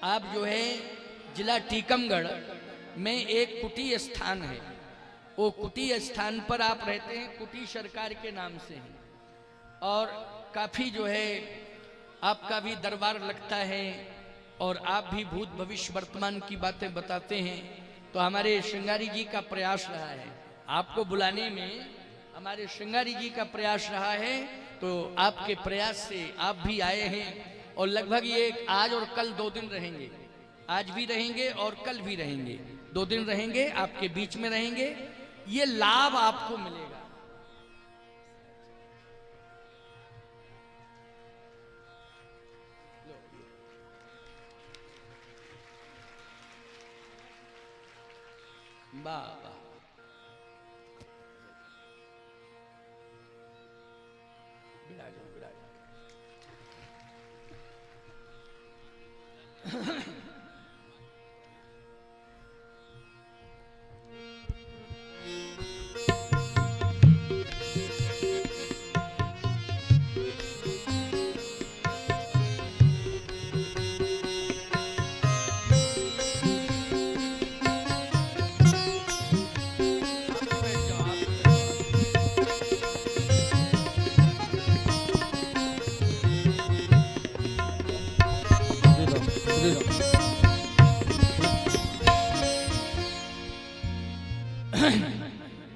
आप जो है जिला टीकमगढ़ में एक कुटी स्थान है, वो कुटी स्थान पर आप रहते हैं, कुटी सरकार के नाम से है। और काफी जो है आपका भी दरबार लगता है और आप भी भूत भविष्य वर्तमान की बातें बताते हैं। तो हमारे श्रृंगारी जी का प्रयास रहा है आपको बुलाने में, हमारे श्रृंगारी जी का प्रयास रहा है। तो आपके प्रयास से आप भी आए हैं और लगभग ये आज और कल 2 दिन रहेंगे, आज भी रहेंगे और कल भी रहेंगे, 2 दिन रहेंगे, आपके बीच में रहेंगे। ये लाभ आपको मिलेगा। वाह विराजो विराजो।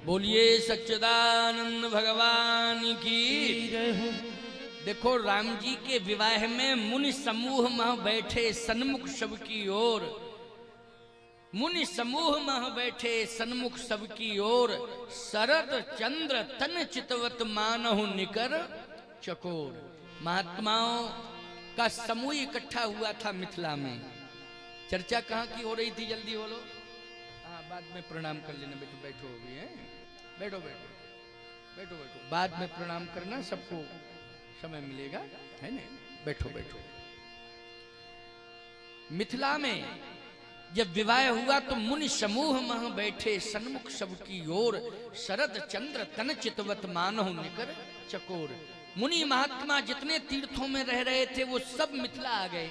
बोलिए सच्चिदानंद भगवान की। देखो राम जी के विवाह में मुनि समूह मह बैठे सन्मुख सबकी ओर, मुनि समूह मह बैठे सन्मुख सबकी ओर, शरद चंद्र तन चितवत मानहु निकर चकोर। महात्माओं का समूह इकट्ठा हुआ था मिथिला में। चर्चा कहाँ की हो रही थी, जल्दी बोलो। हाँ, बाद में प्रणाम कर लेना बेटो, बैठो अभी है, बैठो बैठो बैठो बैठो, बाद में प्रणाम करना, सबको समय मिलेगा, है ना। बैठो बैठो। मिथिला में जब विवाह हुआ तो मुनि समूह मह बैठे सन्मुख सबकी ओर, शरद चंद्र तन चितवत मानहु निकर चकोर। मुनि महात्मा जितने तीर्थों में रह रहे थे वो सब मिथिला आ गए।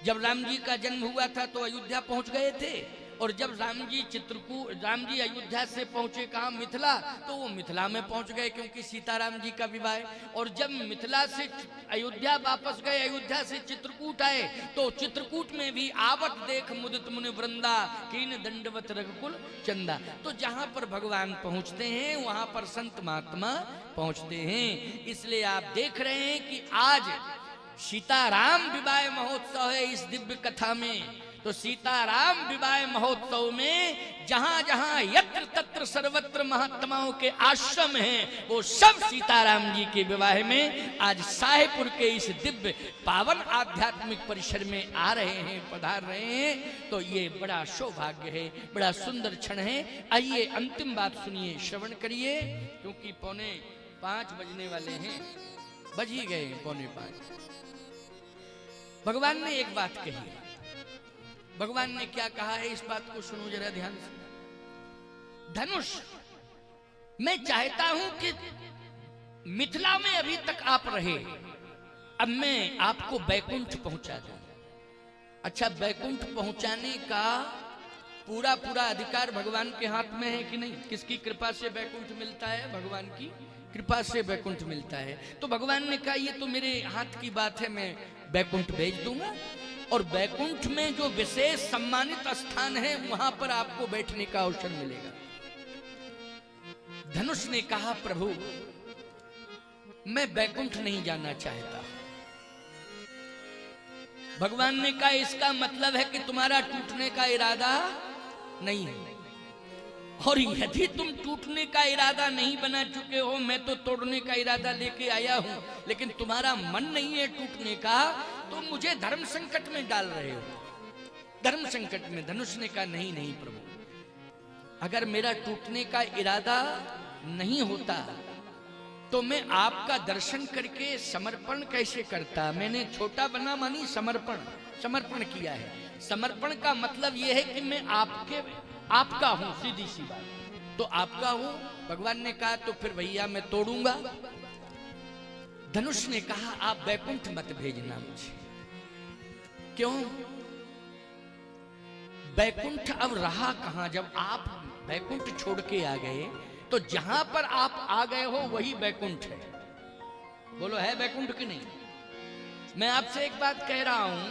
जब राम जी का जन्म हुआ था तो अयोध्या पहुंच गए थे, और जब राम जी अयोध्या से पहुंचे कहाँ, मिथिला, तो वो मिथिला में पहुंच गए क्योंकि सीताराम जी का विवाह। और जब मिथिला से अयोध्या वापस गए, अयोध्या से चित्रकूट आए, तो चित्रकूट में भी आवत देख मुदित मुनि वृंदा, कीन दंडवत रघुकुल चंदा। तो जहां पर भगवान पहुंचते हैं वहां पर संत महात्मा पहुंचते हैं। इसलिए आप देख रहे हैं कि आज सीताराम विवाह महोत्सव है इस दिव्य कथा में। तो सीताराम विवाह महोत्सव में जहां जहां यत्र तत्र सर्वत्र महात्माओं के आश्रम हैं, वो सब सीताराम जी के विवाह में आज साहेबपुर के इस दिव्य पावन आध्यात्मिक परिसर में आ रहे हैं, पधार रहे हैं। तो ये बड़ा सौभाग्य है, बड़ा सुंदर क्षण है। आइए अंतिम बात सुनिए, श्रवण करिए, क्योंकि 4:45 बजने वाले हैं, बज ही गए 4:45। भगवान ने एक बात कही, भगवान ने क्या कहा है इस बात को सुनो जरा ध्यान से। धनुष, मैं चाहता हूं कि मिथिला में अभी तक आप रहे, अब मैं आपको बैकुंठ पहुंचा दूं। अच्छा, बैकुंठ पहुंचाने का पूरा पूरा अधिकार भगवान के हाथ में है कि नहीं? किसकी कृपा से बैकुंठ मिलता है? भगवान की कृपा से बैकुंठ मिलता है। तो भगवान ने कहा ये तो मेरे हाथ की बात है, मैं बैकुंठ भेज दूंगा, और बैकुंठ में जो विशेष सम्मानित स्थान है वहां पर आपको बैठने का अवसर मिलेगा। धनुष ने कहा प्रभु मैं बैकुंठ नहीं जाना चाहता। भगवान ने कहा इसका मतलब है कि तुम्हारा टूटने का इरादा नहीं है, और यदि तुम टूटने का इरादा नहीं बना चुके हो, मैं तो तोड़ने का इरादा लेके आया हूं, लेकिन तुम्हारा मन नहीं है टूटने का, तो मुझे धर्म संकट में डाल रहे हो, धर्म संकट में। धनुष ने कहा नहीं नहीं प्रभु, अगर मेरा टूटने का इरादा नहीं होता तो मैं आपका दर्शन करके समर्पण कैसे करता। मैंने छोटा बना मानी समर्पण किया है। समर्पण का मतलब यह है कि मैं आपका हूं, सीधी सी बात। तो आपका हूं, भगवान ने कहा तो फिर भैया मैं तोड़ूंगा। धनुष ने कहा आप बैकुंठ मत भेजना मुझे। क्यों? बैकुंठ अब रहा कहां? जब आप बैकुंठ छोड़ के आ गए तो जहां पर आप आ गए हो वही बैकुंठ है। बोलो है बैकुंठ कि नहीं? मैं आपसे एक बात कह रहा हूं,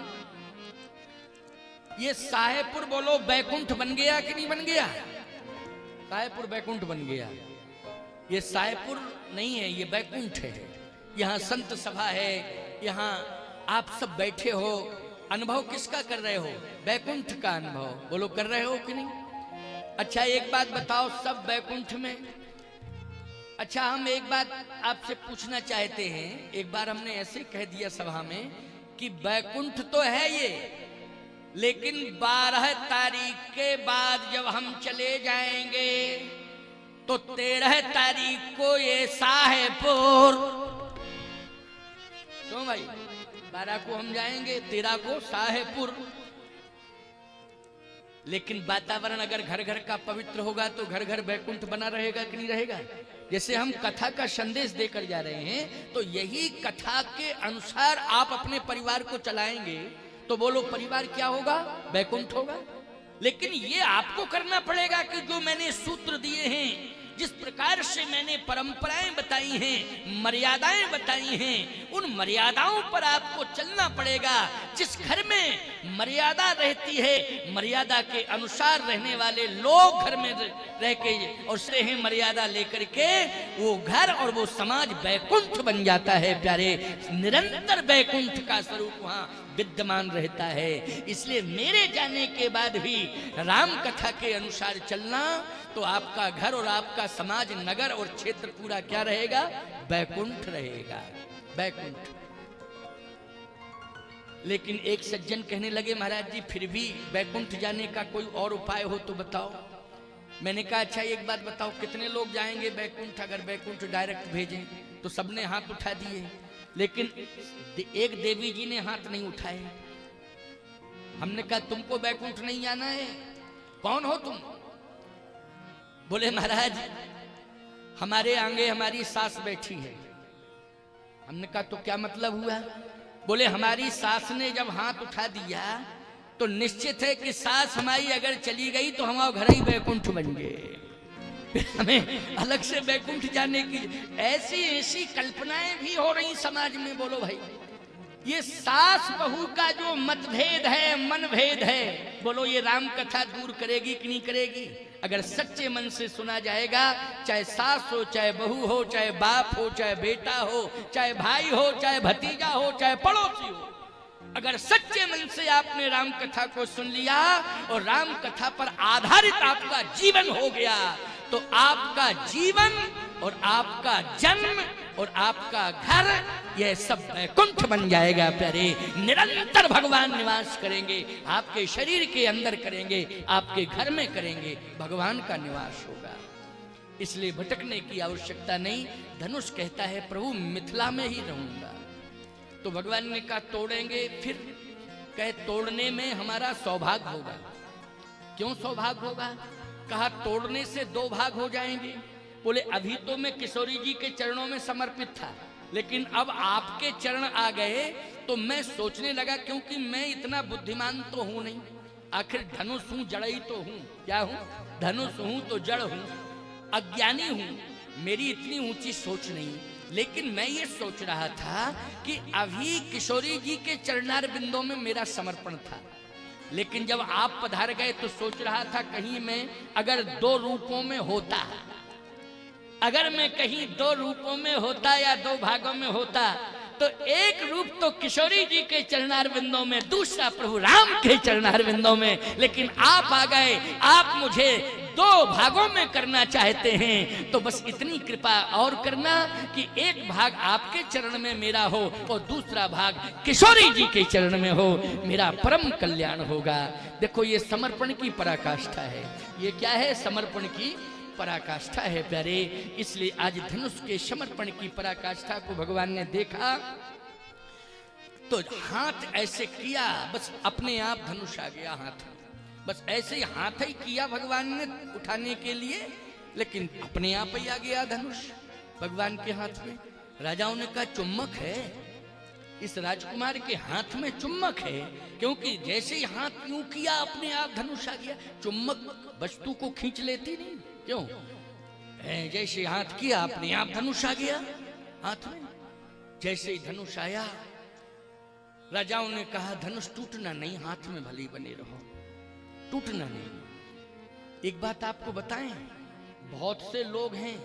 ये साहेबपुर बोलो बैकुंठ बन गया कि नहीं बन गया? साहेबपुर बैकुंठ बन गया। ये साहेबपुर नहीं है, ये बैकुंठ है। यहाँ संत सभा है, यहाँ आप सब बैठे हो, अनुभव किसका कर रहे हो? बैकुंठ का अनुभव। बोलो कर रहे हो कि नहीं? अच्छा एक बात बताओ, सब बैकुंठ में। अच्छा हम एक बात आपसे पूछना चाहते हैं, एक बार हमने ऐसे कह दिया सभा में कि बैकुंठ तो है ये, लेकिन 12 तारीख के बाद जब हम चले जाएंगे तो 13 तारीख को ये साहेबपुर, क्यों भाई? 12 को हम जाएंगे, 13 को साहेबपुर। लेकिन वातावरण अगर घर घर का पवित्र होगा तो घर घर बैकुंठ बना रहेगा कि नहीं रहेगा? जैसे हम कथा का संदेश देकर जा रहे हैं, तो यही कथा के अनुसार आप अपने परिवार को चलाएंगे तो बोलो परिवार क्या होगा? बैकुंठ होगा। लेकिन ये आपको करना पड़ेगा कि जो मैंने सूत्र दिए हैं, जिस प्रकार से मैंने परंपराएं बताई हैं, मर्यादाएं बताई हैं, उन मर्यादाओं पर आपको चलना पड़ेगा। जिस घर में मर्यादा रहती है, मर्यादा के अनुसार रहने वाले लोग घर में रह के और स्नेह मर्यादा लेकर के वो घर और वो समाज बैकुंठ बन जाता है प्यारे। निरंतर बैकुंठ का स्वरूप वहां विद्यमान रहता है। इसलिए मेरे जाने के बाद भी राम कथा के अनुसार चलना तो आपका घर और आपका समाज, नगर और क्षेत्र पूरा क्या रहेगा? बैकुंठ रहेगा, बैकुंठ। लेकिन एक सज्जन कहने लगे महाराज जी फिर भी बैकुंठ जाने का कोई और उपाय हो तो बताओ। मैंने कहा अच्छा एक बात बताओ, कितने लोग जाएंगे बैकुंठ? अगर बैकुंठ डायरेक्ट भेजें तो सबने हाथ उठा दिए, लेकिन एक देवी जी ने हाथ नहीं उठाए। हमने कहा तुमको बैकुंठ नहीं जाना है, कौन हो तुम? बोले महाराज हमारे आगे हमारी सास बैठी है। हमने कहा तो क्या मतलब हुआ? बोले हमारी सास ने जब हाथ उठा दिया तो निश्चित है कि सास हमारी अगर चली गई तो हमारा घर ही बैकुंठ बन गए, हमें अलग से बैकुंठ जाने की ऐसी ऐसी कल्पनाएं भी हो रही समाज में। बोलो भाई ये सास बहू का जो मतभेद है, मनभेद है, बोलो ये राम कथा दूर करेगी कि नहीं करेगी? अगर सच्चे मन से सुना जाएगा, चाहे सास हो, चाहे बहू हो, चाहे बाप हो, चाहे बेटा हो, चाहे भाई हो, चाहे भतीजा हो, चाहे पड़ोसी हो, अगर सच्चे मन से आपने राम कथा को सुन लिया और राम कथा पर आधारित आपका जीवन हो गया तो आपका जीवन और आपका जन्म और आपका घर यह सब बैकुंठ बन जाएगा प्यारे। निरंतर भगवान निवास करेंगे, आपके शरीर के अंदर करेंगे, आपके घर में करेंगे, भगवान का निवास होगा। इसलिए भटकने की आवश्यकता नहीं। धनुष कहता है प्रभु मिथिला में ही रहूंगा। तो भगवान ने कहा तोड़ेंगे, फिर कहे तोड़ने में हमारा सौभाग्य होगा। क्यों सौभाग्य होगा? कहा तोड़ने से 2 भाग हो जाएंगे। बोले अभी तो मैं किशोरी जी के चरणों में समर्पित था, लेकिन अब आपके चरण आ गए तो मैं सोचने लगा, क्योंकि मैं इतना बुद्धिमान तो हूं नहीं, आखिर धनुष हूं, जड़ ही तो हूं। क्या हूं? धनुष हूं तो जड़ हूं, अज्ञानी हूं, मेरी इतनी ऊंची सोच नहीं। लेकिन मैं ये सोच रहा था कि अभी किशोरी जी के चरणार बिंदों में मेरा समर्पण था, लेकिन जब आप पधार गए तो सोच रहा था कहीं मैं अगर 2 रूपों में होता, अगर मैं कहीं 2 रूपों में होता या 2 भागों में होता तो एक रूप तो किशोरी जी के चरणार बिंदों में, दूसरा प्रभु राम के चरणार बिंदों में। लेकिन आप आ गए, आप मुझे 2 भागों में करना चाहते हैं तो बस इतनी कृपा और करना कि एक भाग आपके चरण में मेरा हो और दूसरा भाग किशोरी जी के चरण में हो, मेरा परम कल्याण होगा। देखो ये समर्पण की पराकाष्ठा है। ये क्या है? समर्पण की पराकाष्ठा है प्यारे। इसलिए आज धनुष के समर्पण की पराकाष्ठा को भगवान ने देखा तो हाथ ऐसे किया, बस अपने आप धनुष आ गया हाथ, बस ऐसे ही हाथ ही किया भगवान ने उठाने के लिए, लेकिन अपने आप ही आ गया धनुष भगवान के हाथ में। राजाओं ने कहा चुम्बक है, इस राजकुमार के हाथ में चुम्बक है, क्योंकि जैसे ही हाथ यूं किया अपने आप धनुष आ गया। चुम्बक वस्तु को खींच लेती नहीं, क्यों? जैसे हाथ किया अपने आप धनुष आ गया हाथ में। जैसे ही धनुष आया, राजाओं ने कहा धनुष टूटना नहीं, हाथ में भले बने रहो, टूटना नहीं। एक बात आपको बताएं, बहुत से लोग हैं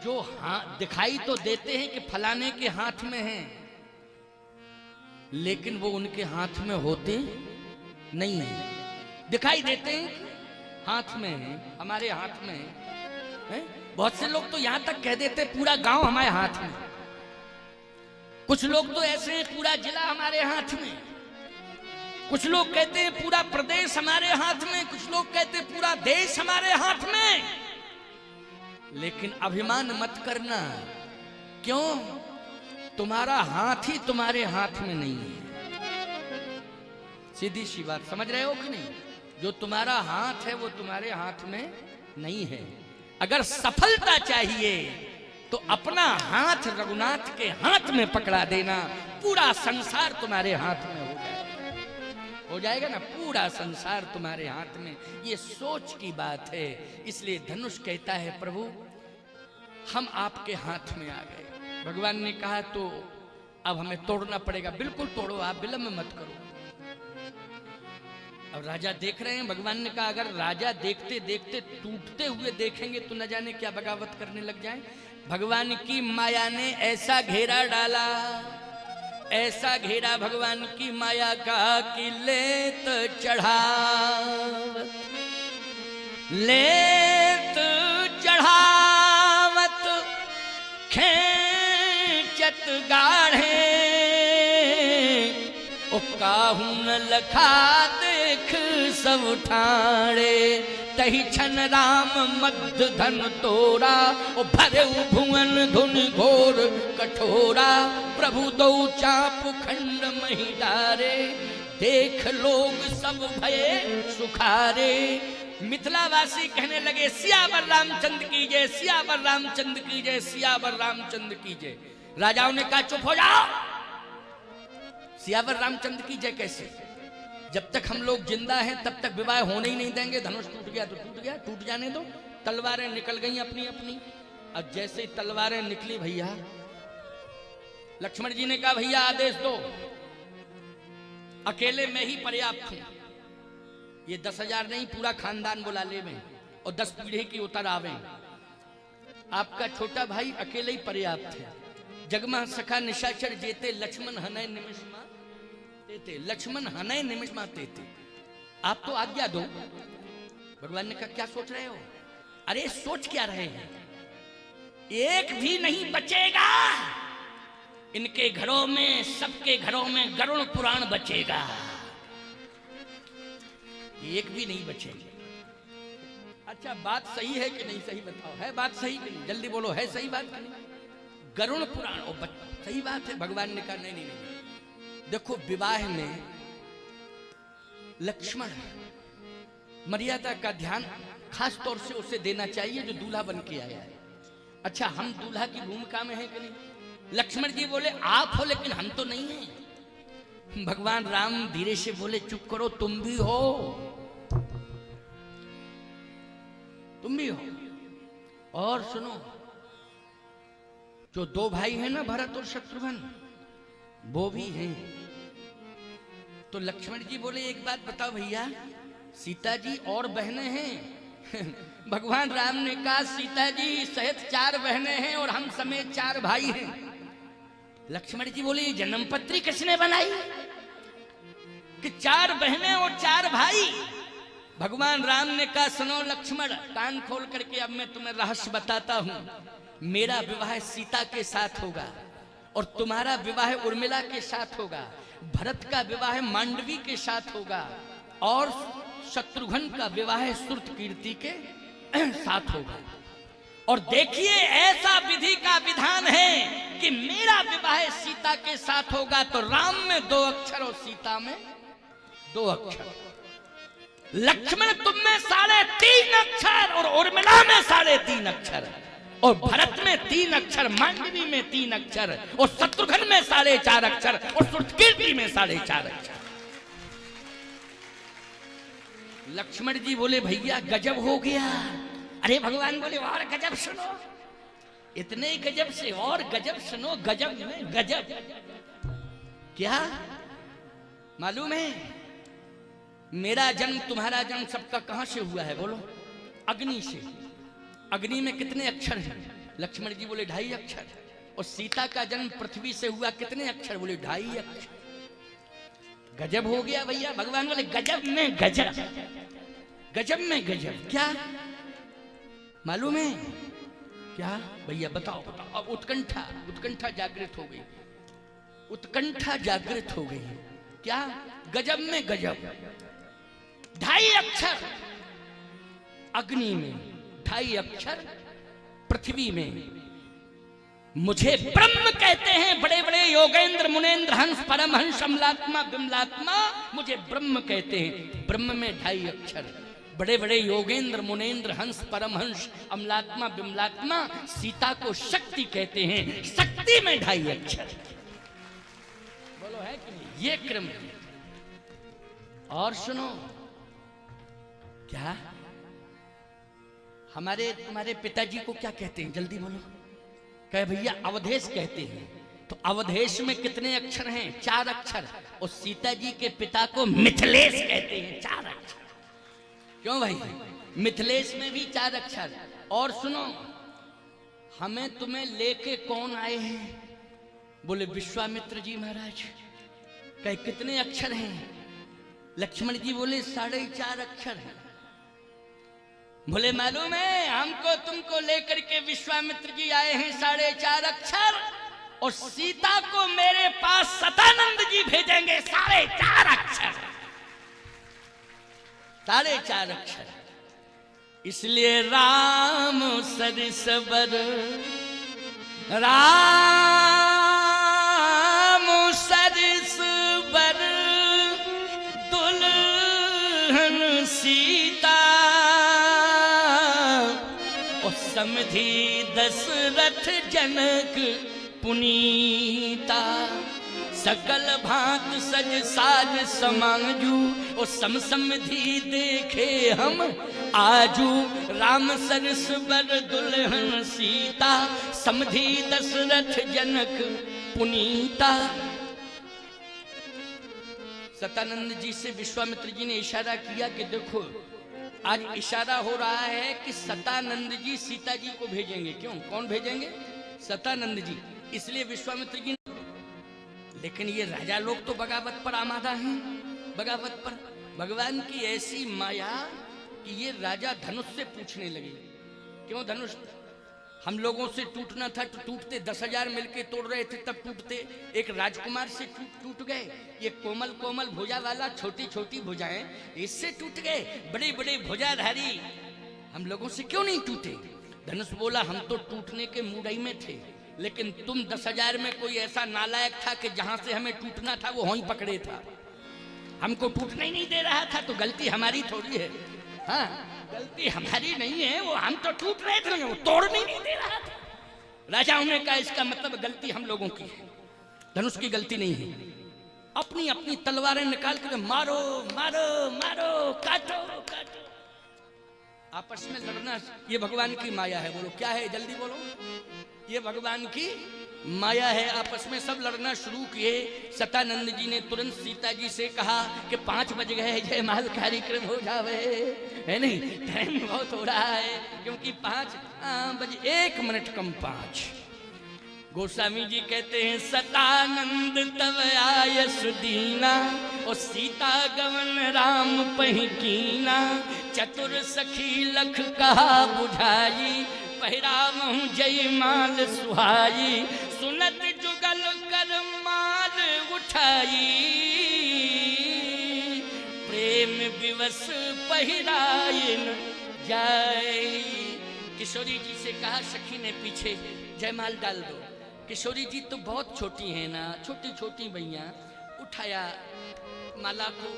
जो हाथ दिखाई तो देते हैं कि फलाने के हाथ में हैं, लेकिन वो उनके हाथ में होते नहीं है। दिखाई देते हैं हाथ में है, हमारे हाथ में है। बहुत से लोग तो यहां तक कह देते पूरा गांव हमारे हाथ में। कुछ लोग तो ऐसे हैं पूरा जिला हमारे हाथ में। कुछ लोग कहते हैं पूरा प्रदेश हमारे हाथ में। कुछ लोग कहते हैं पूरा देश हमारे हाथ में। लेकिन अभिमान मत करना, क्यों? तुम्हारा हाथ ही तुम्हारे हाथ में नहीं है। सीधी सी बात, समझ रहे हो कि नहीं? जो तुम्हारा हाथ है वो तुम्हारे हाथ में नहीं है। अगर सफलता चाहिए तो अपना हाथ रघुनाथ के हाथ में पकड़ा देना, पूरा संसार तुम्हारे हाथ में हो जाएगा ना, पूरा संसार तुम्हारे हाथ में। ये सोच की बात है। इसलिए धनुष कहता है प्रभु हम आपके हाथ में आ गए। भगवान ने कहा तो अब हमें तोड़ना पड़ेगा। बिल्कुल तोड़ो, आप विलंब मत करो। अब राजा देख रहे हैं। भगवान ने कहा अगर राजा देखते देखते टूटते हुए देखेंगे तो न जाने क्या बगावत करने लग जाएं। भगवान की माया ने ऐसा घेरा डाला, ऐसा घेरा भगवान की माया का कि लेत चढ़ावत, लेत चढ़ावत खेचत गाढ़े, ओ काहू न लखा देख सब ठाणे, तही छन राम मध्य धन तोरा, ओ भरे भुवन धुन घोर कठोरा, प्रभु दो चाप खंड मही डारे, देख लोग सब भये सुखारे। मिथिलावासी कहने लगे सियावर रामचंद्र की जय, सियावर रामचंद्र की जय, सियावर रामचंद्र की जय। राजाओं ने कहा चुप हो जाओ, सियावर रामचंद्र की जय कैसे? जब तक हम लोग जिंदा हैं तब तक विवाह होने ही नहीं देंगे। धनुष टूट गया तो टूट गया, टूट जाने दो। तलवारें निकल गई अपनी अपनी। अब जैसे ही तलवारें निकली भैया, लक्ष्मण जी ने कहा भैया आदेश दो, अकेले में ही पर्याप्त हूं। ये 10,000 नहीं, पूरा खानदान बुला ले में और 10 पीढ़ी की उतर आवे। आपका छोटा भाई अकेले ही पर्याप्त है। जगमा सखा निशाचर जेते, लक्ष्मण हनय निमिषमा तेते, लक्ष्मण हनय निमिषमा तेते। आप तो आज्ञा दो। भगवान ने कहा क्या सोच रहे हो? अरे सोच क्या रहे हैं, एक भी नहीं बचेगा। इनके घरों में, सबके घरों में गरुड़ पुराण बचेगा, एक भी नहीं बचेगा। अच्छा बात सही है कि नहीं सही बताओ, है बात सही कि नहीं? जल्दी बोलो, है सही बात कि नहीं? गरुड़ पुराण सही बात है। भगवान ने कहा नहीं नहीं नहीं, देखो विवाह में लक्ष्मण मर्यादा का ध्यान खास तौर से उसे देना चाहिए जो दूल्हा बन के आया है। अच्छा हम दूल्हा की भूमिका में है कि नहीं? लक्ष्मण जी बोले आप हो लेकिन हम तो नहीं हैं। भगवान राम धीरे से बोले चुप करो, तुम भी हो, तुम भी हो। और सुनो, जो 2 भाई हैं ना भरत और शत्रुघ्न, वो भी हैं। तो लक्ष्मण जी बोले एक बात बताओ भैया, सीता जी और बहनें हैं? भगवान राम ने कहा सीता जी सहित 4 बहनें हैं और हम समेत 4 भाई हैं। लक्ष्मण जी बोले जन्मपत्री किसने बनाई कि 4 बहनें और 4 भाई? भगवान राम ने कहा सुनो लक्ष्मण, कान खोल करके अब मैं तुम्हें रहस्य बताता हूं। मेरा विवाह सीता के साथ होगा और तुम्हारा विवाह उर्मिला के साथ होगा। भरत का विवाह मांडवी के साथ होगा और शत्रुघ्न का विवाह सुरतकीर्ति के साथ होगा। और देखिए ऐसा विधि का विधान है कि मेरा विवाह सीता के साथ होगा तो राम में 2 अक्षर और सीता में 2 अक्षर। लक्ष्मण तुम में 3.5 अक्षर और उर्मिला में 3.5 अक्षर। और भरत में 3 अक्षर, मांडवी में 3 अक्षर, और शत्रुघ्न में 4.5 अक्षर, और श्रुतकीर्ति में 4.5 अक्षर। लक्ष्मण जी बोले भैया गजब हो गया। अरे भगवान बोले और गजब सुनो, इतने गजब से और गजब सुनो, गजब में गजब। क्या मालूम है? मेरा जन्म तुम्हारा जन्म सबका कहां से हुआ है बोलो? अग्नि से। अग्नि में कितने अक्षर हैं? लक्ष्मण जी बोले 2.5 अक्षर। और सीता का जन्म पृथ्वी से हुआ, कितने अक्षर? बोले 2.5 अक्षर। गजब हो गया भैया। भगवान बोले गजब में गजब, गजब में गजब। क्या मालूम है? क्या भैया बताओ बताओ। अब उत्कंठा, उत्कंठा जागृत हो गई, उत्कंठा जागृत हो गई। क्या? गजब में गजब। 2.5 अक्षर अग्नि में, 2.5 अक्षर पृथ्वी में। मुझे ब्रह्म कहते हैं बड़े बड़े योगेंद्र मुनेन्द्र हंस परमहंस अमलात्मा बिमलात्मा, मुझे ब्रह्म कहते हैं। ब्रह्म में 2.5 अक्षर। बड़े बड़े योगेंद्र मुनेन्द्र हंस परमहंस अमलात्मा बिमलात्मा। सीता को शक्ति कहते हैं, शक्ति में 2.5 अक्षर। बोलो है कि नहीं? ये क्रम है। और सुनो, क्या हमारे तुम्हारे पिताजी को क्या कहते हैं? जल्दी बोलो। कहे भैया अवधेश कहते हैं। तो अवधेश में कितने अक्षर हैं? 4 अक्षर। और सीता जी के पिता को मिथिलेश कहते हैं, 4 अक्षर। क्यों भाई? मिथिलेश में भी 4 अक्षर। और सुनो, हमें तुम्हें लेके कौन आए हैं? बोले विश्वामित्र जी महाराज। कहे कितने अक्षर हैं? लक्ष्मण जी बोले 4.5 अक्षर हैं। बोले मालूम है हमको तुमको लेकर के विश्वामित्र जी आए हैं 4.5 अक्षर, और सीता को मेरे पास सतानंद जी भेजेंगे 4.5 अक्षर। 4.5 अक्षर। इसलिए राम सरिस बर, राम सरिस बर दुल्हन सीता, समधि दशरथ जनक पुनीता। सकल भांत सज साज समांजू, और सम समधि देखे हम आजू। राम सरस बर दुल्हन सीता, समधि दशरथ जनक पुनीता। सतानंद जी से विश्वामित्र जी ने इशारा किया कि देखो आज इशारा हो रहा है कि सतानंद जी सीता जी को भेजेंगे। क्यों? कौन भेजेंगे? सतानंद जी। इसलिए विश्वामित्र जी, लेकिन ये राजा लोग तो बगावत पर आमादा हैं, बगावत पर। भगवान की ऐसी माया कि ये राजा धनुष से पूछने लगे। क्यों धनुष? हम लोगों से टूटना था तो टूटते, 10,000 मिलके तोड़ रहे थे तब टूटते। एक राजकुमार से टूट गए। ये कोमल कोमल भुजा वाला, छोटी छोटी भुजाएं, इससे टूट गए। बड़े बड़े भुजाधारी हम लोगों से क्यों नहीं टूटे? धनुष बोला हम तो टूटने के मुड़ई में थे, लेकिन तुम 10,000 में कोई ऐसा नालायक था कि जहां से हमें टूटना था वो वहीं पकड़े था। हमको टूटने ही नहीं दे रहा था, तो गलती हमारी थोड़ी है। हाँ, गलती हमारी नहीं है। वो हम तो टूट रहे थे, वो तोड़ने नहीं दे रहा था। राजाओं ने कहा इसका मतलब गलती हम लोगों की है, धनुष की गलती नहीं है। अपनी अपनी तलवारें निकाल कर मारो मारो मारो, काटो काटो। आपस में लड़ना ये भगवान की माया है। बोलो क्या है? जल्दी बोलो। ये भगवान की माया है। आपस में सब लड़ना शुरू किए। सतानंद जी ने तुरंत सीता जी से कहा कि 5 बज गए, जयमाल कार्यक्रम हो जावे, है नहीं? टाइम बहुत हो रहा है, क्योंकि 5 बजे 1 मिनट कम 5। गोस्वामी जी कहते हैं सतानंद तव आय सुदीना, और सीता गवन राम पही कीना। चतुर सखी लख कहा बुझाई, पहिरावहु जय माल सुहाई। सुनत जुगल कर माल उठाई, प्रेम विवश पहिरायन जाय। किशोरी जी से कहा सखी ने पीछे जयमाल डाल दो। किशोरी जी तो बहुत छोटी हैं ना, छोटी छोटी भैया। उठाया माला को,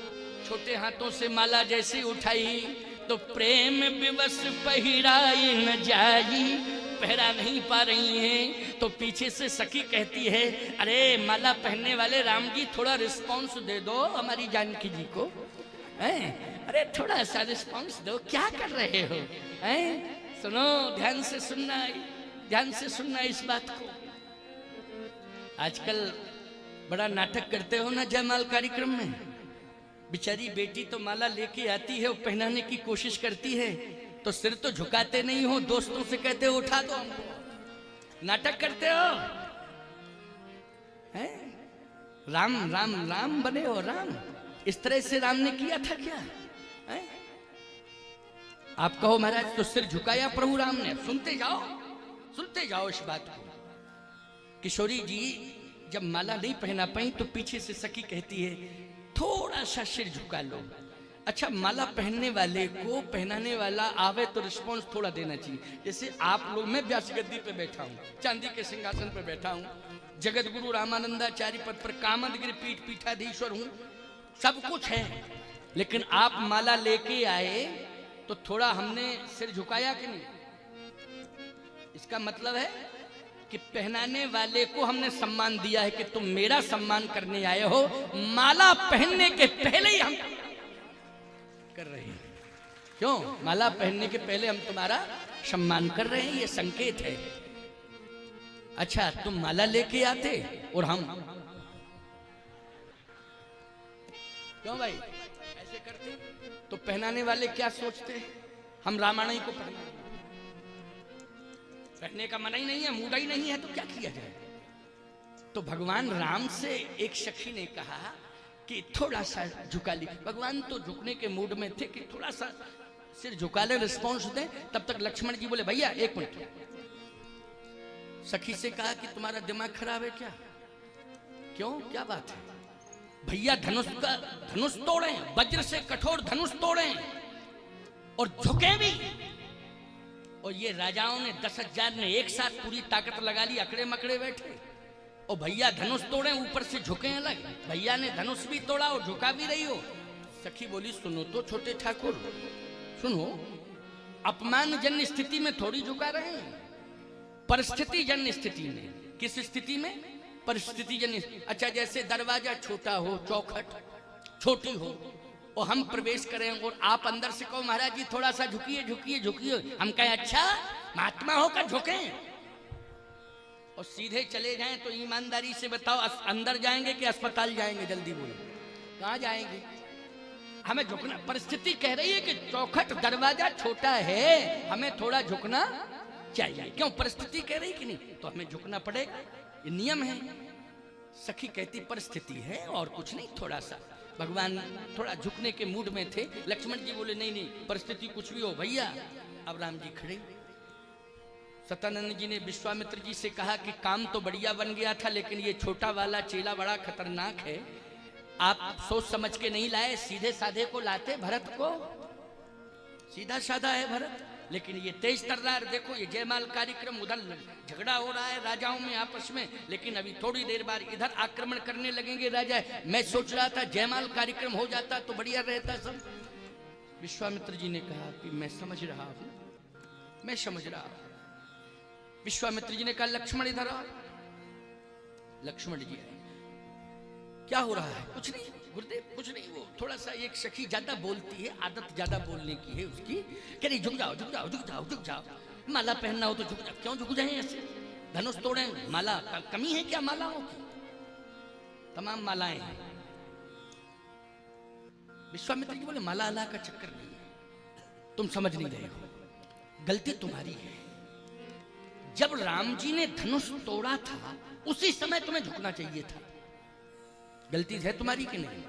छोटे हाथों से माला जैसे उठाई तो प्रेम विवश पहिराई न जाई। पहरा नहीं पा रही हैं, तो पीछे से सखी कहती है, अरे माला पहनने वाले राम जी थोड़ा रिस्पॉन्स दे दो हमारी जानकी जी को, हैं? अरे थोड़ा सा रिस्पॉन्स दो, क्या कर रहे हो, हैं? सुनो, ध्यान से सुनना, ध्यान से सुनना इस बात को। आजकल बड़ा नाटक करते हो ना जयमाल कार्यक्रम में, बेचारी बेटी तो माला लेके आती है, वो पहनाने की कोशिश करती है, तो सिर तो झुकाते नहीं हो, दोस्तों से कहते हो उठा दो हमको, नाटक करते हो, हैं? राम राम राम बने हो राम, इस तरह से राम ने किया था क्या, हैं? आप कहो महाराज तो सिर झुकाया प्रभु राम ने, सुनते जाओ इस बात को। किशोरी जी जब माला नहीं पहना पाई तो पीछे से सखी कहती है, थोड़ा सा सिर झुका लो। अच्छा, माला पहनने वाले को पहनाने वाला आवे तो रिस्पॉन्स थोड़ा देना चाहिए। जैसे आप लोग, मैं व्यास गद्दी पे बैठा हूँ, चांदी के सिंहासन पे बैठा हूँ, जगत गुरु रामानंदाचार्य पद पर कामदगिरि पीठ पीठाधीश्वर हूँ, सब कुछ है, लेकिन आप माला लेके आए तो थोड़ा हमने सिर झुकाया कि नहीं? इसका मतलब है कि पहनाने वाले को हमने सम्मान दिया है कि तुम मेरा सम्मान करने आए हो, माला पहनने के पहले ही हम कर रहे हैं। क्यों? माला पहनने के पहले हम तुम्हारा सम्मान कर रहे हैं, ये संकेत है। अच्छा, तुम माला लेके आते और हम क्यों भाई ऐसे करते, तो पहनाने वाले क्या सोचते, हम रामायण ही को पहनने का मन ही नहीं है, मूड ही नहीं है, तो क्या किया जाए। तो भगवान राम से एक सखी ने कहा कि थोड़ा सा झुका ली। भगवान तो झुकने के मूड में थे कि थोड़ा सा सिर झुका ले, रिस्पॉन्स दें। तब तक लक्ष्मण जी बोले, भैया एक मिनट। सखी से कहा कि तुम्हारा दिमाग खराब है क्या? क्यों, क्या बात है? भैया धनुष तोड़े, वज्र से कठोर धनुष तोड़े और झुके भी, और ये राजाओं ने 10,000 ने एक साथ पूरी ताकत लगा ली, अकड़े मकड़े बैठे, और भैया धनुष तोड़े ऊपर से झुके अलग। भैया ने धनुष भी तोड़ा और झुका भी रही हो। सखी बोली, सुनो तो छोटे ठाकुर, सुनो, अपमानजन्य स्थिति में थोड़ी झुका रहे हैं, परिस्थिति जन्य स्थिति में। किस स्थिति में? परिस्थिति जन्य। अच्छा, जैसे दरवाजा छोटा हो, चौखट छोटी हो, और हम प्रवेश करें और आप अंदर से कहो, महाराज जी थोड़ा सा झुकिए झुकिए झुकिए, हम कहें अच्छा महात्मा होकर झुकें, और सीधे चले जाएं, तो ईमानदारी से बताओ, अंदर जाएंगे कि अस्पताल जाएंगे? जल्दी बोलो, कहाँ जाएंगे? हमें झुकना, परिस्थिति कह रही है कि चौखट दरवाजा छोटा है, हमें थोड़ा झुकना चाहिए। क्यों? परिस्थिति कह रही कि नहीं, तो हमें झुकना पड़ेगा, ये नियम है। सखी कहती परिस्थिति है और कुछ नहीं, थोड़ा सा। भगवान थोड़ा झुकने के मूड में थे। लक्ष्मण जी बोले, नहीं नहीं, परिस्थिति कुछ भी हो भैया। अब राम जी खड़े। सतानंद जी ने विश्वामित्र जी से कहा कि काम तो बढ़िया बन गया था, लेकिन ये छोटा वाला चेला बड़ा खतरनाक है, आप सोच समझ के नहीं लाए, सीधे साधे को लाते, भरत को। सीधा साधा है भरत, लेकिन ये तेज तर्रार। देखो, ये जयमाल कार्यक्रम, उधर झगड़ा हो रहा है राजाओं में आपस में, लेकिन अभी थोड़ी देर बाद इधर आक्रमण करने लगेंगे राजा। मैं सोच रहा था जयमाल कार्यक्रम हो जाता तो बढ़िया रहता सब। विश्वामित्र जी ने कहा कि मैं समझ रहा हूं, मैं समझ रहा हूं। विश्वामित्र जी ने कहा, लक्ष्मण इधर आओ। लक्ष्मण जी आए। क्या हो रहा है? कुछ नहीं गुरुदेव, कुछ नहीं। वो थोड़ा सा एक सखी ज्यादा बोलती है, आदत ज्यादा बोलने की है उसकी। कह रही, झुक जाओ झुक जाओ झुक जाओ झुक जाओ, माला पहनना हो तो झुक जाओ। क्यों झुक जाए ऐसे? धनुष तोड़े, माला कमी है क्या मालाओं की? तमाम मालाएं हैं। विश्वामित्र जी बोले, माला अला का चक्कर नहीं है, तुम समझ नहीं रहे हो, गलती तुम्हारी है। जब राम जी ने धनुष तोड़ा था उसी समय तुम्हें झुकना चाहिए था। गलती है तुम्हारी कि नहीं?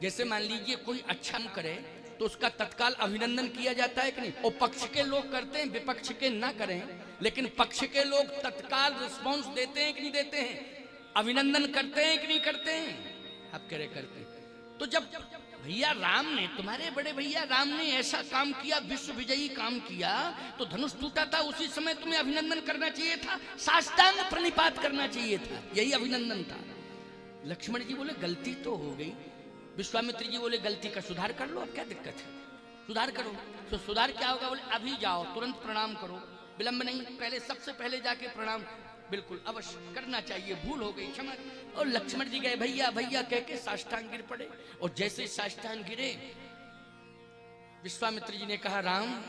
जैसे मान लीजिए कोई अच्छा करे तो उसका तत्काल अभिनंदन किया जाता है कि नहीं? और पक्ष के लोग करते हैं, विपक्ष के ना करें, लेकिन पक्ष के लोग तत्काल रिस्पॉन्स देते हैं कि नहीं देते हैं? अभिनंदन करते हैं कि नहीं करते हैं? आप कह रहे करते हैं। तो जब भैया राम ने, तुम्हारे बड़े भैया राम ने ऐसा काम किया, विश्व विजयी काम किया, तो धनुष टूटा था उसी समय तुम्हें अभिनंदन करना चाहिए था, साष्टांग प्रणिपात करना चाहिए था, यही अभिनंदन था। लक्ष्मण जी बोले, गलती तो हो गई। विश्वामित्र जी बोले, गलती का सुधार कर लो, अब क्या दिक्कत है, सुधार करो। तो सुधार क्या होगा? बोले, अभी जाओ तुरंत प्रणाम करो, विलंब नहीं, पहले सबसे पहले जाके प्रणाम बिल्कुल अवश्य करना चाहिए, भूल हो गई क्षमा। और लक्ष्मण जी गए भैया भैया कह के साष्टांग गिर पड़े। और जैसे साष्टांग गिरे, विश्वामित्र जी ने कहा राम,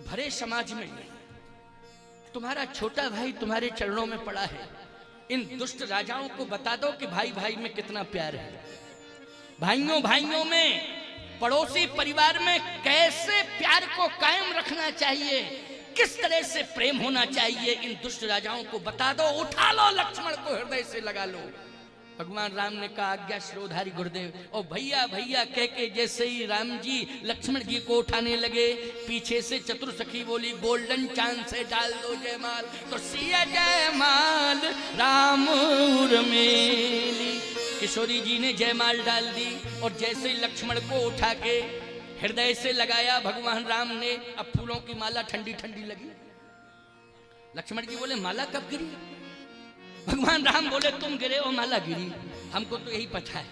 भरे समाज में तुम्हारा छोटा भाई तुम्हारे चरणों में पड़ा है, इन दुष्ट राजाओं को बता दो कि भाई भाई में कितना प्यार है, भाइयों भाइयों में, पड़ोसी परिवार में कैसे प्यार को कायम रखना चाहिए, किस तरह से प्रेम होना चाहिए, इन दुष्ट राजाओं को बता दो, उठा लो लक्ष्मण को हृदय से लगा लो। भगवान राम ने कहा आज्ञा श्रोधारी गुरुदेव। और भैया भैया कह के जैसे ही राम जी लक्ष्मण जी को उठाने लगे, पीछे से चतुर सखी बोली गोल्डन चांद से डाल दो जयमाल। तो सिया जयमाल राम उर्मिली, किशोरी जी ने जयमाल डाल दी। और जैसे ही लक्ष्मण को उठा के हृदय से लगाया भगवान राम ने, अब फूलों की माला ठंडी ठंडी लगी। लक्ष्मण जी बोले माला कब गिरी? भगवान राम बोले तुम गिरे और माला गिरी, हमको तो यही पता है।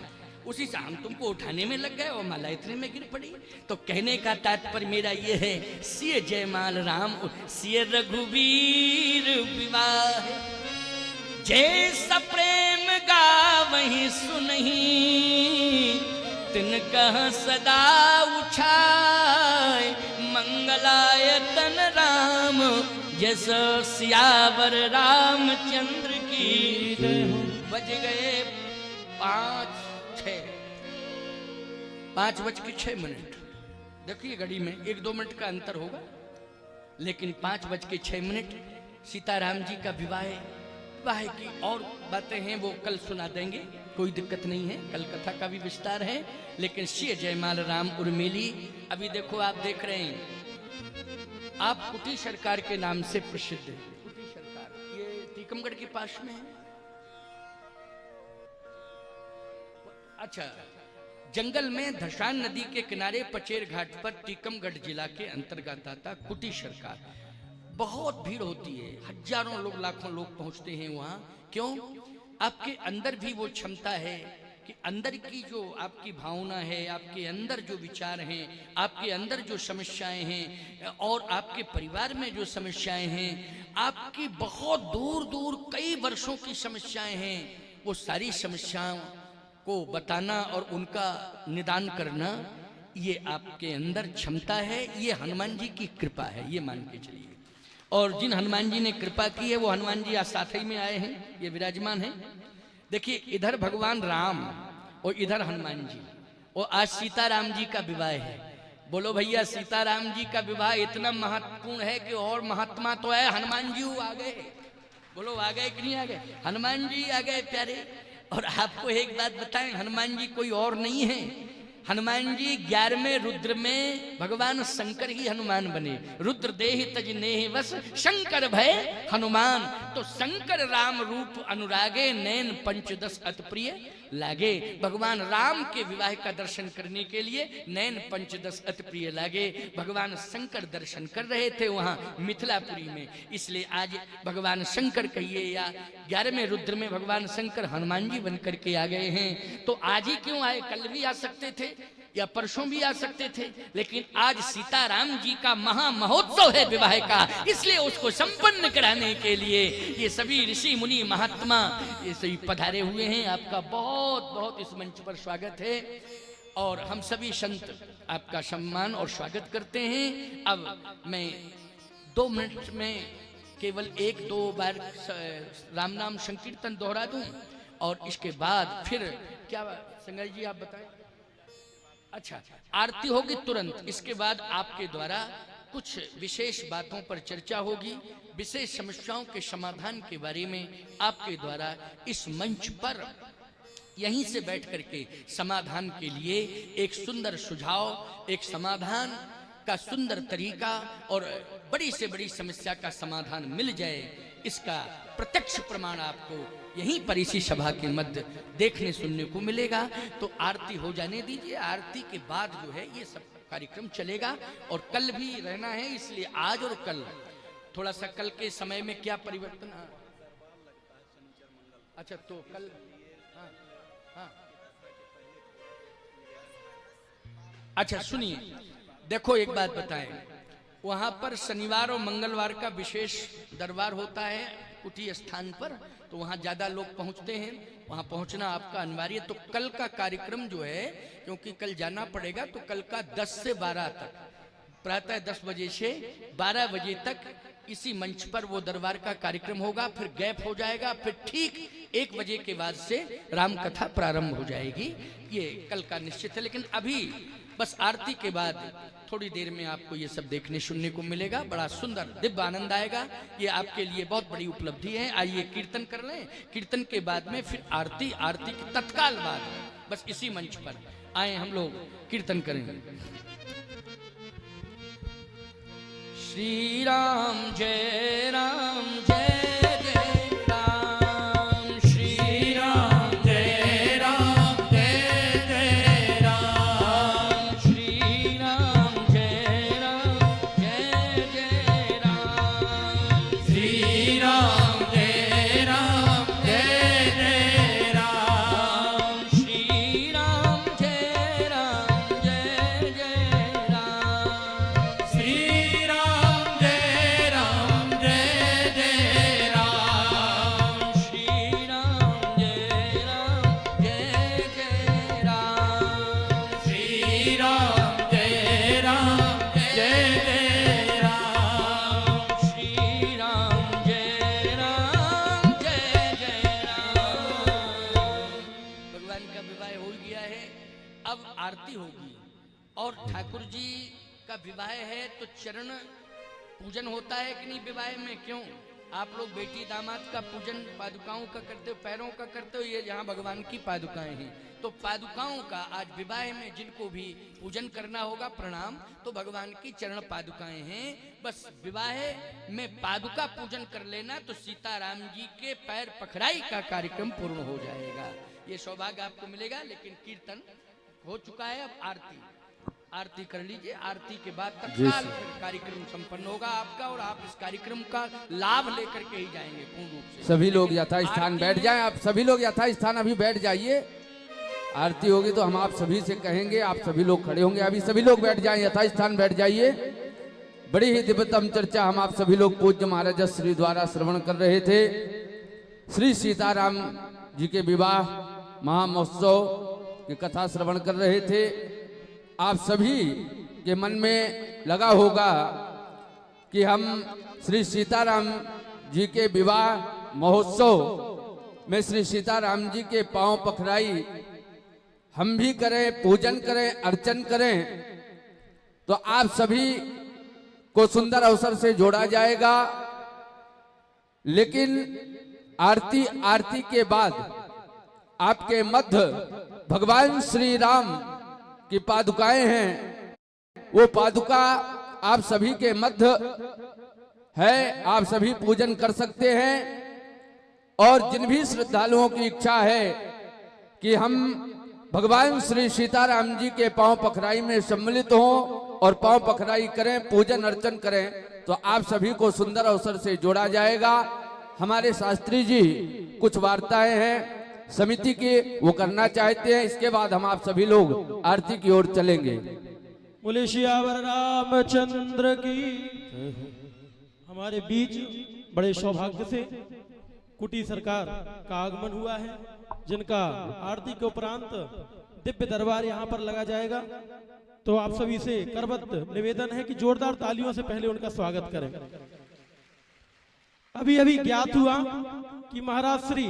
उसी से हम तुमको उठाने में लग गए और माला इतने में गिर पड़ी। तो कहने का तात्पर्य मेरा ये है, सिय जयमाल राम सिय रघुवीर विवाह, जैसा प्रेम गावहि सुनहि, तिन कह सदा उछाय, मंगलायतन राम जस सियावर रामचंद्र की। बज गए 5:06। देखिए घड़ी में 1-2 मिनट का अंतर होगा, लेकिन 5:06 सीताराम जी का विवाह की और बातें हैं वो कल सुना देंगे, कोई दिक्कत नहीं है, कल कथा का भी विस्तार है। लेकिन सिय जयमाल राम उर्मिली, अभी देखो आप देख रहे हैं, आप कुटी सरकार के नाम से प्रसिद्ध है। कुटी सरकार ये टीकमगढ़ के पास में है। अच्छा, जंगल में धशान नदी के किनारे पचेर घाट पर टीकमगढ़ जिला के अंतर्गत आता कुटी सरकार। बहुत भीड़ होती है, हजारों लोग लाखों लोग पहुंचते हैं वहां। क्यों? आपके अंदर भी वो क्षमता है कि अंदर की जो आपकी भावना है, आपके अंदर जो विचार हैं, आपके अंदर जो समस्याएं हैं और आपके परिवार में जो समस्याएं हैं, आपकी बहुत दूर दूर कई वर्षों की समस्याएं हैं, वो सारी समस्याओं को बताना और उनका निदान करना, ये आपके अंदर क्षमता है। ये हनुमान जी की कृपा है, ये मान के चलिए। और जिन हनुमान जी ने कृपा की है वो हनुमान जी आज साथ ही में आए हैं, ये विराजमान हैं। देखिए इधर भगवान राम और इधर हनुमान जी, और आज सीताराम जी का विवाह है। बोलो भैया, सीताराम जी का विवाह इतना महत्वपूर्ण है कि और महात्मा तो है, हनुमान जी आ गए। बोलो आ गए कि नहीं आ गए? हनुमान जी आ गए प्यारे। और आपको एक बात बताएं, हनुमान जी कोई और नहीं है। हनुमान जी 11वें रुद्र में भगवान शंकर ही हनुमान बने। रुद्र देहि तज नेहि वस, शंकर भय हनुमान। तो शंकर राम रूप अनुरागे, नैन पंचदश अति प्रिय लागे। भगवान राम के विवाह का दर्शन करने के लिए नैन पंचदश अति प्रिय लागे। भगवान शंकर दर्शन कर रहे थे वहां मिथिलापुरी में, इसलिए आज भगवान शंकर कहिए या 11वें रुद्र में भगवान शंकर हनुमान जी बनकर के आ गए हैं। तो आज ही क्यों आए? कल भी आ सकते थे या परसों भी आ सकते थे, लेकिन आज सीताराम जी का महा महोत्सव है विवाह का, इसलिए उसको संपन्न कराने के लिए ये सभी ऋषि मुनि महात्मा ये सभी पधारे हुए हैं। आपका बहुत बहुत इस मंच पर स्वागत है और हम सभी संत आपका सम्मान और स्वागत करते हैं। अब मैं 2 मिनट में केवल 1-2 बार राम नाम संकीर्तन दोहरा दूं और इसके बाद फिर क्या संजय जी आप बताएं? अच्छा, आरती होगी तुरंत, इसके बाद आपके द्वारा कुछ विशेष बातों पर चर्चा होगी, विशेष समस्याओं के समाधान के बारे में आपके द्वारा इस मंच पर यहीं से बैठ करके समाधान के लिए एक सुंदर सुझाव, एक समाधान का सुंदर तरीका और बड़ी से बड़ी समस्या का समाधान मिल जाए, इसका प्रत्यक्ष प्रमाण आपको यहीं पर इसी सभा के मध्य देखने सुनने को मिलेगा। तो आरती हो जाने दीजिए, आरती के बाद जो है ये सब कार्यक्रम चलेगा और कल भी रहना है, इसलिए आज और कल थोड़ा सा कल के समय में क्या परिवर्तन। अच्छा तो कल हाँ। अच्छा सुनिए, देखो एक बात बताएं, वहां पर शनिवार और मंगलवार का विशेष दरबार होता है कुटी स्थान पर, तो वहां ज्यादा लोग पहुंचते हैं, वहां पहुंचना आपका अनिवार्य। तो कल का कार्यक्रम जो है, क्योंकि कल जाना पड़ेगा, तो कल का 10 से 12 तक, प्रातः 10 बजे से 12 बजे तक इसी मंच पर वो दरबार का कार्यक्रम होगा। फिर गैप हो जाएगा, फिर ठीक 1 बजे के बाद से राम कथा प्रारंभ हो जाएगी। ये कल का निश्चित है। लेकिन अभी बस आरती के बाद थोड़ी देर में आपको ये सब देखने सुनने को मिलेगा। बड़ा सुंदर दिव्य आनंद आएगा। ये आपके लिए बहुत बड़ी उपलब्धि है। आइए कीर्तन कर लें, कीर्तन के बाद में फिर आरती, आरती के तत्काल बाद बस इसी मंच पर आए हम लोग कीर्तन करेंगे। श्री राम जय राम जय जय राम, श्री राम जय राम जय जय राम, श्री राम जय राम जय जय राम, श्री राम जय राम जय जय राम, श्री राम जय राम जय जय राम, श्री राम जय राम जय जय राम, श्री राम जय राम जय जय राम, श्री राम जय राम जय जय राम, श्री राम जय राम जय जय राम। भगवान का विवाह हो गया है, अब आरती होगी। और ठाकुर जी का विवाह है तो चरण पूजन होता है कि नहीं विवाह में? क्यों आप लोग बेटी दामाद का पूजन पादुकाओं का करते हो, पैरों का करते हो, ये जहाँ भगवान की पादुकाएं हैं। तो पादुकाओं का आज विवाह में जिनको भी पूजन करना होगा प्रणाम, तो भगवान की चरण पादुकाएं हैं। बस विवाह में पादुका पूजन कर लेना तो सीताराम जी के पैर पखराई का कार्यक्रम पूर्ण हो जाएगा। ये सौभाग्य आपको मिलेगा। लेकिन कीर्तन हो चुका है, अब आरती, आरती कर लीजिए। आरती के बाद तत्काल फिर कार्यक्रम संपन्न होगा आपका, और आप इस कार्यक्रम का लाभ लेकर के ही जाएंगे पूर्ण रूप से। सभी लोग यथास्थान बैठ जाएं। आप सभी लोग यथास्थान अभी बैठ जाइए। आरती होगी तो हम आप सभी से कहेंगे, आप सभी लोग खड़े होंगे। अभी सभी लोग बैठ जाएं, यथास्थान बैठ जाइए। बड़ी ही दिव्यतम चर्चा हम आप सभी लोग पूज्य महाराज श्री द्वारा श्रवण कर रहे थे। श्री सीताराम जी के विवाह महामहोत्सव की कथा श्रवण कर रहे थे। आप सभी के मन में लगा होगा कि हम श्री सीताराम जी के विवाह महोत्सव में श्री सीताराम जी के पांव पखराई हम भी करें, पूजन करें, अर्चन करें, तो आप सभी को सुंदर अवसर से जोड़ा जाएगा। लेकिन आरती के बाद आपके मध्य भगवान श्री राम की पादुकाएं हैं। वो पादुका आप सभी के मध्य है, आप सभी पूजन कर सकते हैं। और जिन भी श्रद्धालुओं की इच्छा है कि हम भगवान श्री सीताराम जी के पांव पखराई में सम्मिलित हों और पांव पखराई करें, पूजन अर्चन करें, तो आप सभी को सुंदर अवसर से जोड़ा जाएगा। हमारे शास्त्री जी कुछ वार्ताएं हैं समिति की, वो करना चाहते हैं। इसके बाद हम आप सभी लोग आरती की ओर चलेंगे। बोले सियावर रामचंद्र की। हमारे बीच बड़े सौभाग्य से कुटी सरकार का आगमन हुआ है, जिनका आरती के उपरांत दिव्य दरबार यहाँ पर लगा जाएगा। तो आप सभी से करबद्ध निवेदन है कि जोरदार तालियों से पहले उनका स्वागत करें। अभी अभी ज्ञात हुआ कि महाराज श्री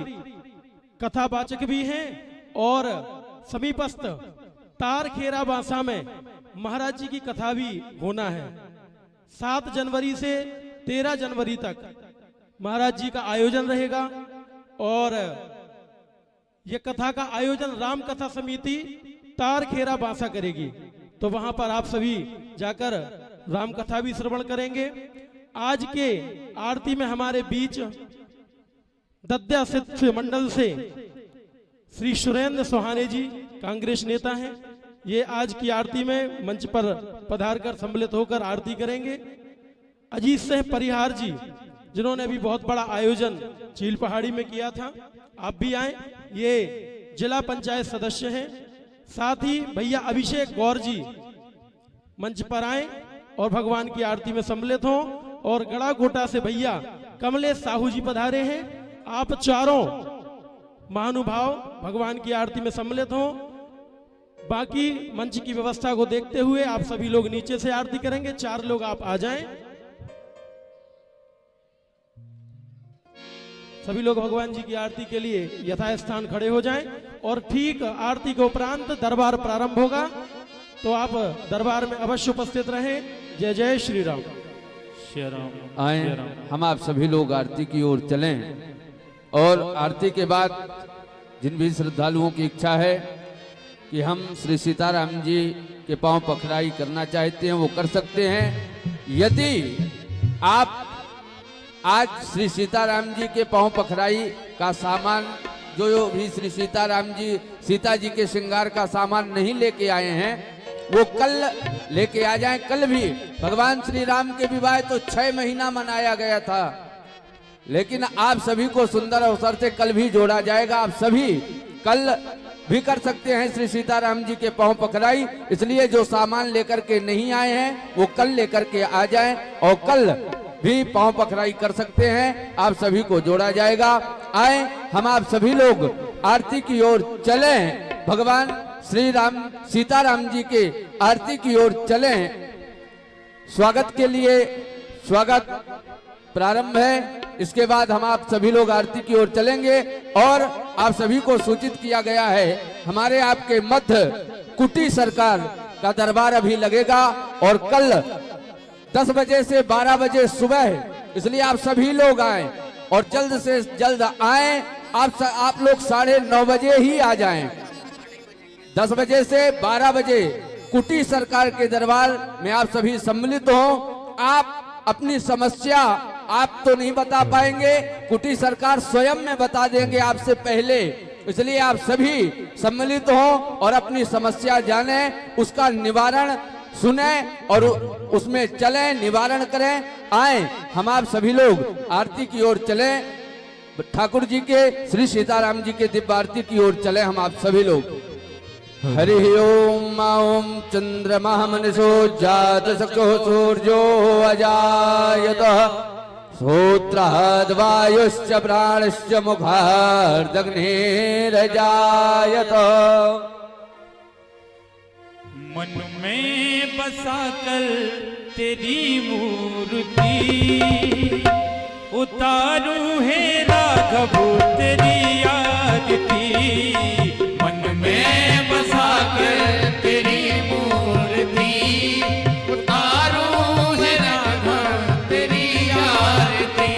कथावाचक भी हैं और समीपस्थ तारखेरा बांसा में महाराज जी की कथा भी होना है। 7 जनवरी से 13 जनवरी तक महाराज जी का आयोजन रहेगा। और यह कथा का आयोजन राम कथा समिति तारखेरा बांसा करेगी। तो वहां पर आप सभी जाकर राम कथा भी श्रवण करेंगे। आज के आरती में हमारे बीच दद्या सिद्ध मंडल से श्री सुरेंद्र सोहाने जी कांग्रेस नेता हैं। ये आज की आरती में मंच पर पधार कर सम्मिलित होकर आरती करेंगे। अजीत सिंह परिहार जी, जिन्होंने अभी बहुत बड़ा आयोजन चील पहाड़ी में किया था, आप भी आए। ये जिला पंचायत सदस्य हैं। साथ ही भैया अभिषेक गौर जी मंच पर आए और भगवान की आरती में सम्मिलित हों। और गड़ाकोटा से भैया कमलेश साहू जी पधारे हैं। आप चारों महानुभाव भगवान की आरती में सम्मिलित हों। बाकी मंच की व्यवस्था को देखते हुए आप सभी लोग नीचे से आरती करेंगे। 4 लोग आप आ जाएं। सभी लोग भगवान जी की आरती के लिए यथास्थान खड़े हो जाएं। और ठीक आरती के उपरांत दरबार प्रारंभ होगा, तो आप दरबार में अवश्य उपस्थित रहें। जय जय श्री राम। आए हम आप सभी लोग आरती की ओर चलें। और आरती के बाद जिन भी श्रद्धालुओं की इच्छा है कि हम श्री सीताराम जी के पांव पखराई करना चाहते हैं, वो कर सकते हैं। यदि आप आज श्री सीताराम जी के पांव पखराई का सामान, जो भी श्री सीताराम जी सीता जी के श्रृंगार का सामान नहीं लेके आए हैं, वो कल लेके आ जाएं। कल भी भगवान श्री राम के विवाह तो 6 महीना मनाया गया था, लेकिन आप सभी को सुंदर अवसर से कल भी जोड़ा जाएगा। आप सभी कल भी कर सकते हैं श्री सीताराम जी के पांव पखराई। इसलिए जो सामान लेकर के नहीं आए हैं वो कल लेकर के आ जाएं और कल भी पांव पखराई कर सकते हैं। आप सभी को जोड़ा जाएगा। आए हम आप सभी लोग आरती की ओर चलें। भगवान श्री राम सीताराम जी के आरती की ओर चलें। स्वागत के लिए स्वागत प्रारंभ है। इसके बाद हम आप सभी लोग आरती की ओर चलेंगे। और आप सभी को सूचित किया गया है, हमारे आपके मध्य कुटी सरकार का दरबार अभी लगेगा और कल 10 बजे से 12 बजे सुबह, इसलिए आप सभी लोग आए और जल्द से जल्द आए। आप लोग 9:30 बजे ही आ जाएं। 10 बजे से 12 बजे कुटी सरकार के दरबार में आप सभी सम्मिलित हों। आप अपनी समस्या आप तो नहीं बता पाएंगे, कुटी सरकार स्वयं में बता देंगे आपसे पहले। इसलिए आप सभी सम्मिलित हों और अपनी समस्या जाने, उसका निवारण सुने और उसमें चलें, निवारण करें। आए हम आप सभी लोग आरती की ओर चलें। ठाकुर जी के श्री सीताराम जी के दिव्य आरती की ओर चलें हम आप सभी लोग। हरि ओम ओम चंद्रमा मनसो जात सखो सूर्यो अजायत श्रोत्राद् वायुश्च प्राणश्च मुखार्दग्निरजायत। मन में बसा कर तेरी मूर्ति उतारूं है राघव तेरी आरती। मन में बसा कर तेरी मूर्ति उतारूं है राघव तेरी आरती।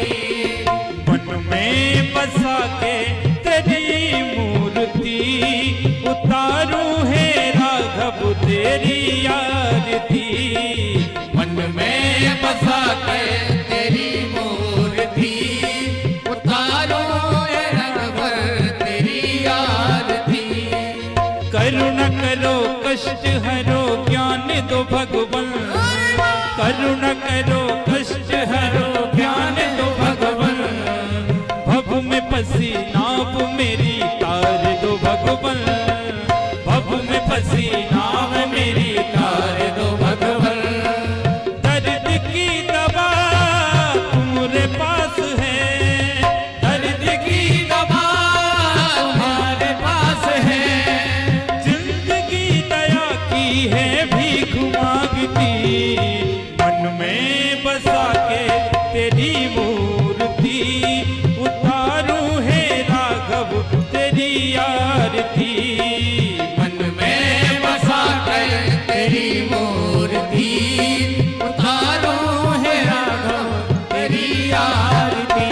मन में बसा के तेरी मूर्ति उतारूं है राघव तेरी आरती। मन में बसा के तेरी मूर्ति उतारूं है राघव तेरी आरती। करुणा करो कष्ट हरो ज्ञान दो भगवन। करुणा करो कष्ट हरो ज्ञान दो भगवन। भव में फंसी नाव मेरी तार दो भगवन। भव में फंसी नाव मेरी तार दो भगवन। दर्द की दवा तुम्हारे पास है। दर्द की दवा तुम्हारे पास है। जिंदगी दया की है भीख मांगती। मन में बसा के तेरी मूर्ति उतारूं है राघव तेरी आरती। मन में बसा कर तेरी मूर्ति उतारूं है राघव तेरी आरती।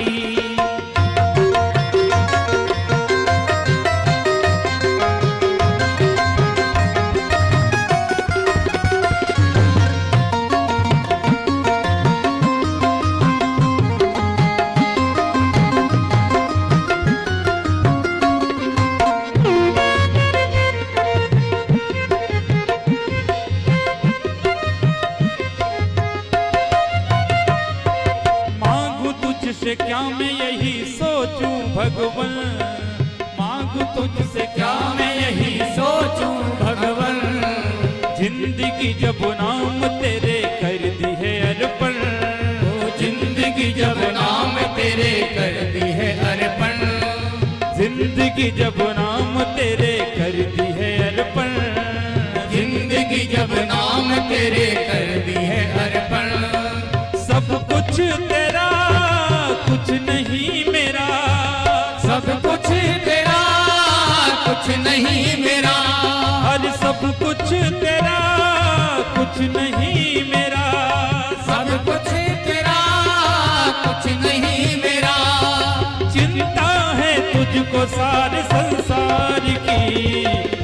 तुझसे क्या मैं यही सोचूं भगवन। मांगू तुझसे क्या मैं यही सोचूं भगवन। जिंदगी जब नाम तेरे कर दी जिंदगी जब नाम तेरे कर दी है अर्पण, जिंदगी जब नाम तेरे कर दी है अर्पण, जिंदगी जब नाम तेरे कर दी है अर्पण। सब कुछ तेरा कुछ नहीं मेरा, सब कुछ तेरा कुछ नहीं मेरा, हर सब कुछ तेरा कुछ नहीं मेरा, सब कुछ तेरा कुछ नहीं मेरा। चिंता है तुझको सारे संसार की,